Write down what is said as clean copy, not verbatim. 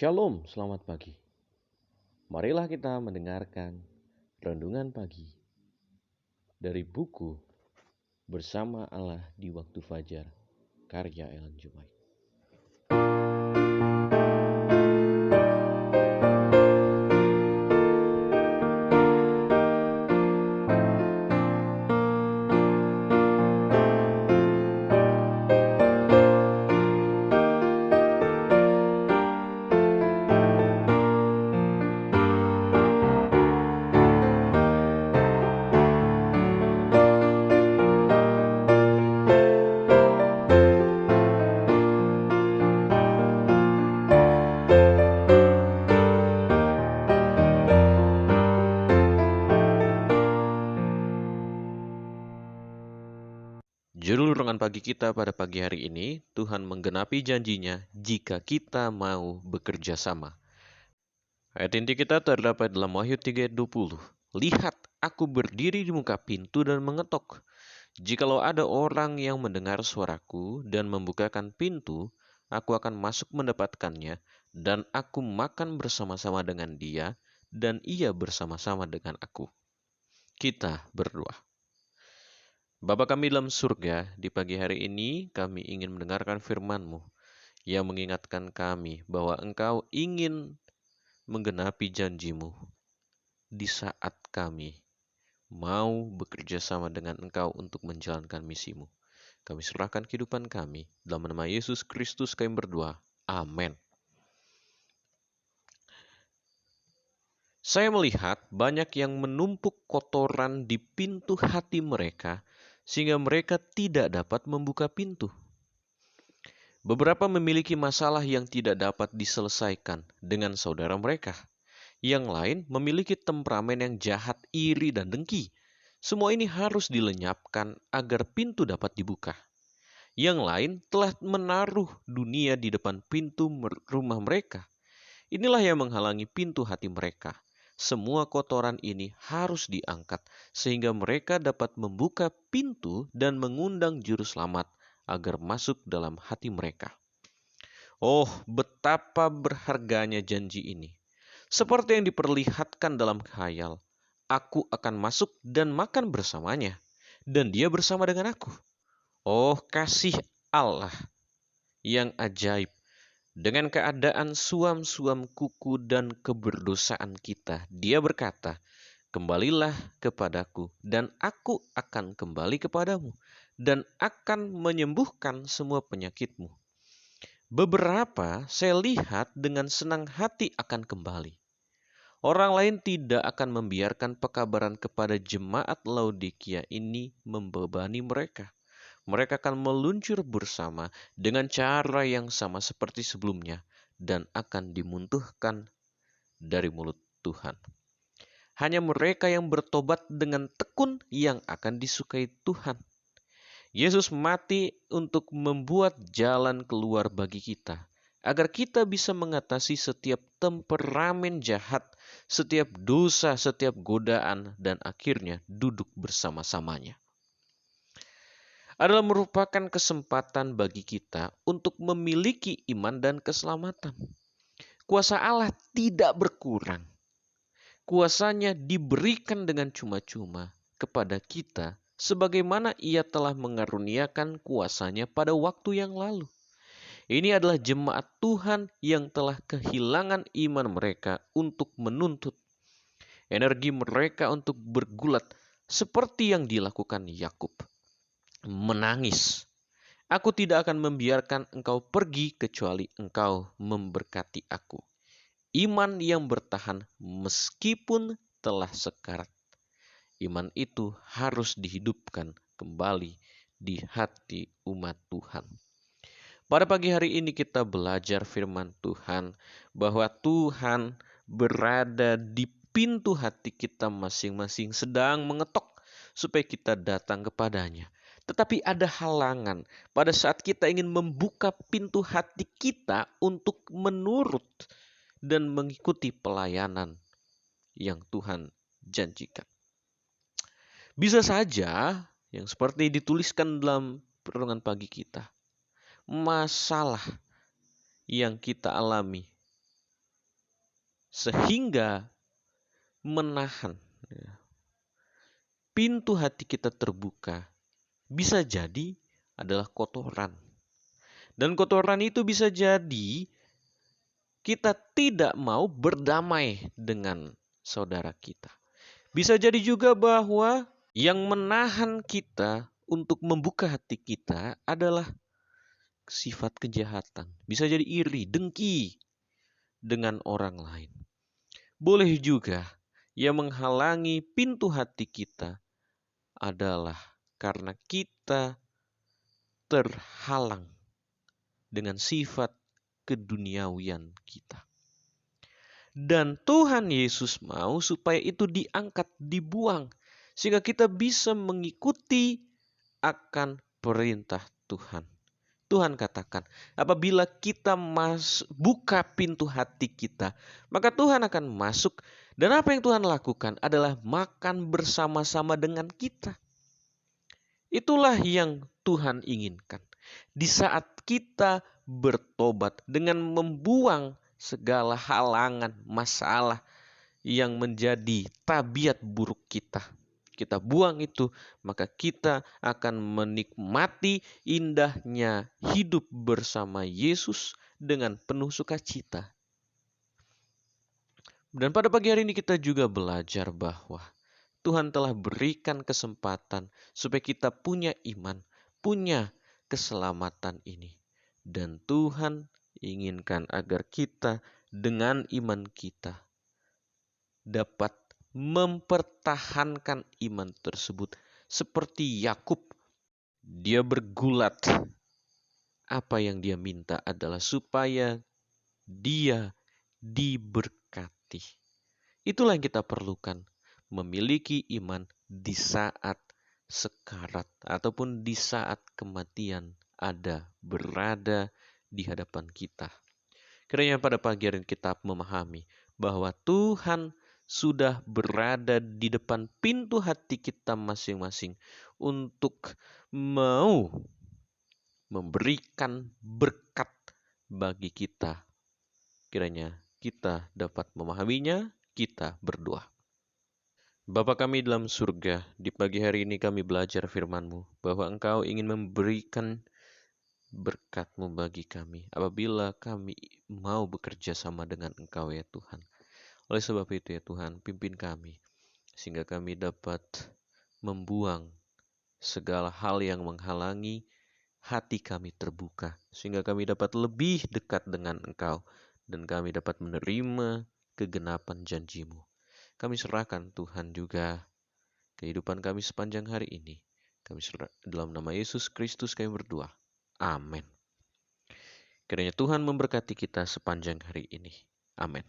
Shalom, selamat pagi. Marilah kita mendengarkan renungan pagi dari buku Bersama Allah di Waktu Fajar, karya Ellen G. White. Judul renungan pagi kita pada pagi hari ini, Tuhan menggenapi janjinya jika kita mau bekerja sama. Ayat inti kita terdapat dalam Wahyu 3 ayat 20. Lihat, aku berdiri di muka pintu dan mengetok. Jikalau ada orang yang mendengar suaraku dan membukakan pintu, aku akan masuk mendapatkannya, dan aku makan bersama-sama dengan dia, dan ia bersama-sama dengan aku. Kita berdoa. Bapa kami dalam surga, di pagi hari ini kami ingin mendengarkan firman-Mu yang mengingatkan kami bahwa Engkau ingin menggenapi janji-Mu di saat kami mau bekerja sama dengan Engkau untuk menjalankan misi-Mu. Kami serahkan kehidupan kami dalam nama Yesus Kristus kami berdoa. Amin. Saya melihat banyak yang menumpuk kotoran di pintu hati mereka sehingga mereka tidak dapat membuka pintu. Beberapa memiliki masalah yang tidak dapat diselesaikan dengan saudara mereka. Yang lain memiliki temperamen yang jahat, iri, dan dengki. Semua ini harus dilenyapkan agar pintu dapat dibuka. Yang lain telah menaruh dunia di depan pintu rumah mereka. Inilah yang menghalangi pintu hati mereka. Semua kotoran ini harus diangkat sehingga mereka dapat membuka pintu dan mengundang juru selamat agar masuk dalam hati mereka. Oh, betapa berharganya janji ini. Seperti yang diperlihatkan dalam khayal, aku akan masuk dan makan bersamanya, dan dia bersama dengan aku. Oh, kasih Allah yang ajaib. Dengan keadaan suam-suam kuku dan keberdosaan kita, dia berkata, kembalilah kepadaku dan aku akan kembali kepadamu dan akan menyembuhkan semua penyakitmu. Beberapa saya lihat dengan senang hati akan kembali. Orang lain tidak akan membiarkan pekabaran kepada jemaat Laodikia ini membebani mereka. Mereka akan meluncur bersama dengan cara yang sama seperti sebelumnya dan akan dimuntuhkan dari mulut Tuhan. Hanya mereka yang bertobat dengan tekun yang akan disukai Tuhan. Yesus mati untuk membuat jalan keluar bagi kita, agar kita bisa mengatasi setiap temperamen jahat, setiap dosa, setiap godaan, dan akhirnya duduk bersama-samanya. Adalah merupakan kesempatan bagi kita untuk memiliki iman dan keselamatan. Kuasa Allah tidak berkurang. Kuasanya diberikan dengan cuma-cuma kepada kita sebagaimana ia telah mengaruniakan kuasanya pada waktu yang lalu. Ini adalah jemaat Tuhan yang telah kehilangan iman mereka untuk menuntut. Energi mereka untuk bergulat seperti yang dilakukan Yakub. Menangis. Aku tidak akan membiarkan engkau pergi kecuali engkau memberkati aku. Iman yang bertahan meskipun telah sekarat. Iman itu harus dihidupkan kembali di hati umat Tuhan. Pada pagi hari ini kita belajar firman Tuhan bahwa Tuhan berada di pintu hati kita masing-masing sedang mengetok supaya kita datang kepadanya. Tetapi ada halangan pada saat kita ingin membuka pintu hati kita untuk menurut dan mengikuti pelayanan yang Tuhan janjikan. Bisa saja yang seperti dituliskan dalam renungan pagi kita, masalah yang kita alami sehingga menahan pintu hati kita terbuka bisa jadi adalah kotoran. Dan kotoran itu bisa jadi kita tidak mau berdamai dengan saudara kita. Bisa jadi juga bahwa yang menahan kita untuk membuka hati kita adalah sifat kejahatan. Bisa jadi iri, dengki dengan orang lain. Boleh juga yang menghalangi pintu hati kita adalah karena kita terhalang dengan sifat keduniawian kita. Dan Tuhan Yesus mau supaya itu diangkat, dibuang, sehingga kita bisa mengikuti akan perintah Tuhan. Tuhan katakan, apabila kita buka pintu hati kita, maka Tuhan akan masuk. Dan apa yang Tuhan lakukan adalah makan bersama-sama dengan kita. Itulah yang Tuhan inginkan. Di saat kita bertobat dengan membuang segala halangan, masalah yang menjadi tabiat buruk kita. Kita buang itu, maka kita akan menikmati indahnya hidup bersama Yesus dengan penuh sukacita. Dan pada pagi hari ini kita juga belajar bahwa Tuhan telah berikan kesempatan supaya kita punya iman, punya keselamatan ini. Dan Tuhan inginkan agar kita dengan iman kita dapat mempertahankan iman tersebut seperti Yakub. Dia bergulat. Apa yang dia minta adalah supaya dia diberkati. Itulah yang kita perlukan, memiliki iman di saat sekarat ataupun di saat kematian berada di hadapan kita. Kiranya pada pagi hari kita memahami bahwa Tuhan sudah berada di depan pintu hati kita masing-masing untuk mau memberikan berkat bagi kita. Kiranya kita dapat memahaminya, kita berdoa. Bapa kami dalam surga, di pagi hari ini kami belajar firman-Mu bahwa Engkau ingin memberikan berkat-Mu bagi kami apabila kami mau bekerja sama dengan Engkau ya Tuhan. Oleh sebab itu ya Tuhan, pimpin kami sehingga kami dapat membuang segala hal yang menghalangi hati kami terbuka, sehingga kami dapat lebih dekat dengan Engkau dan kami dapat menerima kegenapan janji-Mu. Kami serahkan Tuhan juga kehidupan kami sepanjang hari ini. Kami dalam nama Yesus Kristus kami berdoa. Amin. Kiranya Tuhan memberkati kita sepanjang hari ini. Amin.